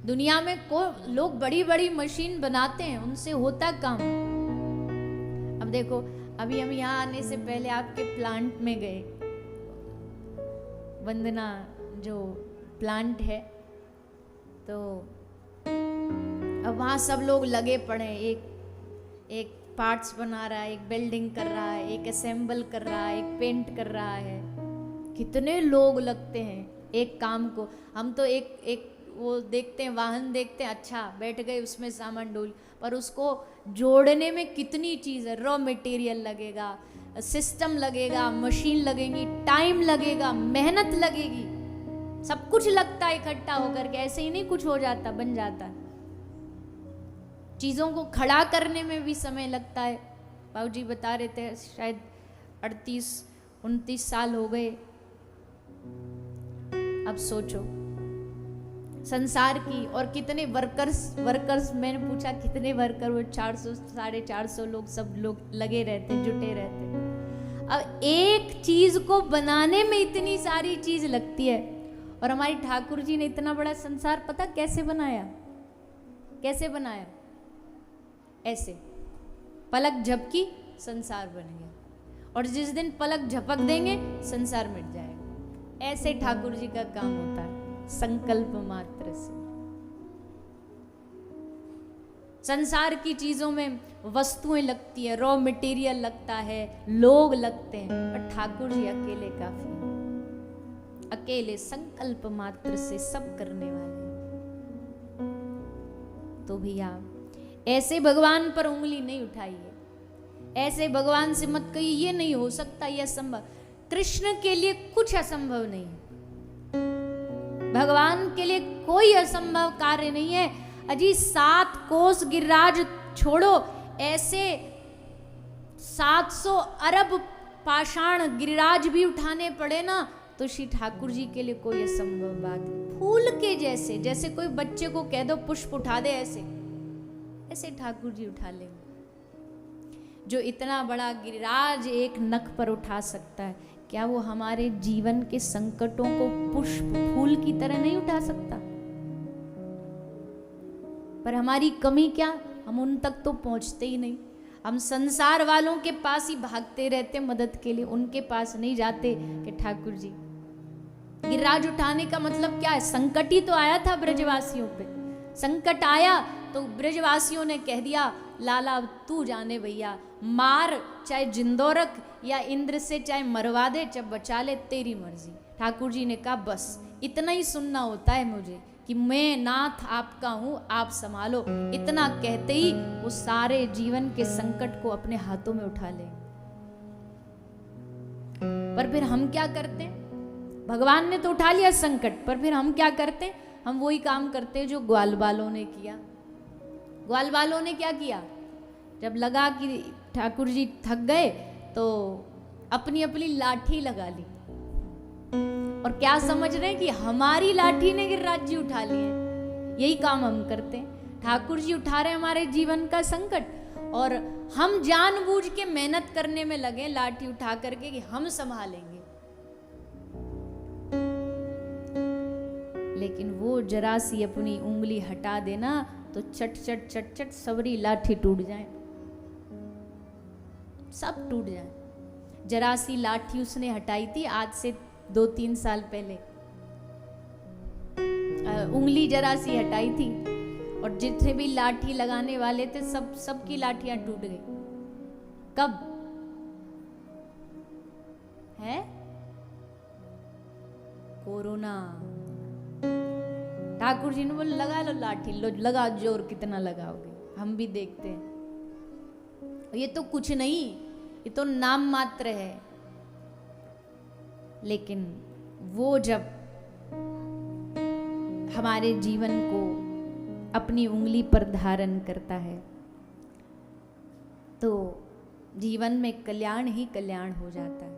दुनिया में लोग बड़ी बड़ी मशीन बनाते हैं, उनसे होता काम। अब देखो, अभी हम यहाँ आने से पहले आपके प्लांट में गए, वंदना जो प्लांट है, तो अब वहाँ सब लोग लगे पड़े, एक पार्ट्स बना रहा है, एक वेल्डिंग कर रहा है, एक असेंबल कर रहा है, एक पेंट कर रहा है। कितने लोग लगते हैं एक काम को। हम तो एक वो देखते हैं, वाहन देखते हैं, अच्छा बैठ गए उसमें सामान डोल, पर उसको जोड़ने में कितनी चीज़ है। रॉ मटेरियल लगेगा, सिस्टम लगेगा, मशीन लगेगी, टाइम लगेगा, मेहनत लगेगी, सब कुछ लगता है इकट्ठा होकर के। ऐसे ही नहीं कुछ हो जाता, बन जाता। चीज़ों को खड़ा करने में भी समय लगता है। बाबूजी बता रहे थे शायद 38-29 साल हो गए। अब सोचो संसार की, और कितने वर्कर्स मैंने पूछा कितने वर्कर, वो 400-450 लोग, सब लोग लगे रहते, जुटे रहते। अब एक चीज को बनाने में इतनी सारी चीज लगती है। और हमारी ठाकुर जी ने इतना बड़ा संसार पता कैसे बनाया? कैसे बनाया? ऐसे पलक झपकी संसार बन गया, और जिस दिन पलक झपक देंगे संसार मिट जाएगा। ऐसे ठाकुर जी का काम होता है, संकल्प मात्र से। संसार की चीजों में वस्तुएं लगती है, रॉ मटेरियल लगता है, लोग लगते हैं, पर ठाकुर जी अकेले काफी हैं। अकेले संकल्प मात्र से सब करने वाले। तो भैया ऐसे भगवान पर उंगली नहीं उठाइए, ऐसे भगवान से मत कहिए ये नहीं हो सकता, ये असंभव। कृष्ण के लिए कुछ असंभव नहीं है, भगवान के लिए कोई असंभव कार्य नहीं है। अजी 7 कोस गिरिराज छोड़ो, ऐसे 700 अरब पाषाण गिरिराज भी उठाने पड़े ना, तो श्री ठाकुर जी के लिए कोई असंभव बात है। फूल के जैसे, जैसे कोई बच्चे को कह दो पुष्प उठा दे, ऐसे ठाकुर जी उठा लेंगे। जो इतना बड़ा गिरिराज एक नख पर उठा सकता है, क्या वो हमारे जीवन के संकटों को पुष्प फूल की तरह नहीं उठा सकता? पर हमारी कमी क्या, हम उन तक तो पहुंचते ही नहीं। हम संसार वालों के पास ही भागते रहते मदद के लिए, उनके पास नहीं जाते कि ठाकुर जी। गिरिराज उठाने का मतलब क्या है? संकट ही तो आया था ब्रजवासियों पे। संकट आया तो ब्रजवासियों ने कह दिया, लाला तू जाने भैया, मार चाहे जिंदो रख, या इंद्र से चाहे मरवा दे, चाहे बचा ले, तेरी मर्जी। ठाकुर जी ने कहा बस इतना ही सुनना होता है मुझे, कि मैं नाथ आपका हूं, आप संभालो। इतना कहते ही वो सारे जीवन के संकट को अपने हाथों में उठा ले। पर फिर हम क्या करते? भगवान ने तो उठा लिया संकट, पर फिर हम क्या करते? हम वही काम करते हैं जो ग्वाल बालों ने किया। ग्वाल बालों ने क्या किया? जब लगा कि ठाकुर जी थक गए तो अपनी अपनी लाठी लगा ली, और क्या समझ रहे हैं कि हमारी लाठी ने गिरिराज जी उठा लिए। यही काम हम करते हैं। ठाकुर जी उठा रहे हमारे जीवन का संकट, और हम जानबूझ के मेहनत करने में लगे लाठी उठा करके कि हम संभालेंगे। लेकिन वो जरा सी अपनी उंगली हटा देना तो चट चट चट चट सबरी लाठी टूट जाए, सब टूट जाए। जरा सी लाठी उसने हटाई थी आज से 2-3 साल पहले, उंगली जरा सी हटाई थी, और जितने भी लाठी लगाने वाले थे सबकी लाठियां टूट गई। कब है? कोरोना। ठाकुर जी ने बोला लगा लो लाठी, लो लगा, जोर कितना लगाओगे, हम भी देखते हैं। ये तो कुछ नहीं, ये तो नाम मात्र है। लेकिन वो जब हमारे जीवन को अपनी उंगली पर धारण करता है तो जीवन में कल्याण ही कल्याण हो जाता है।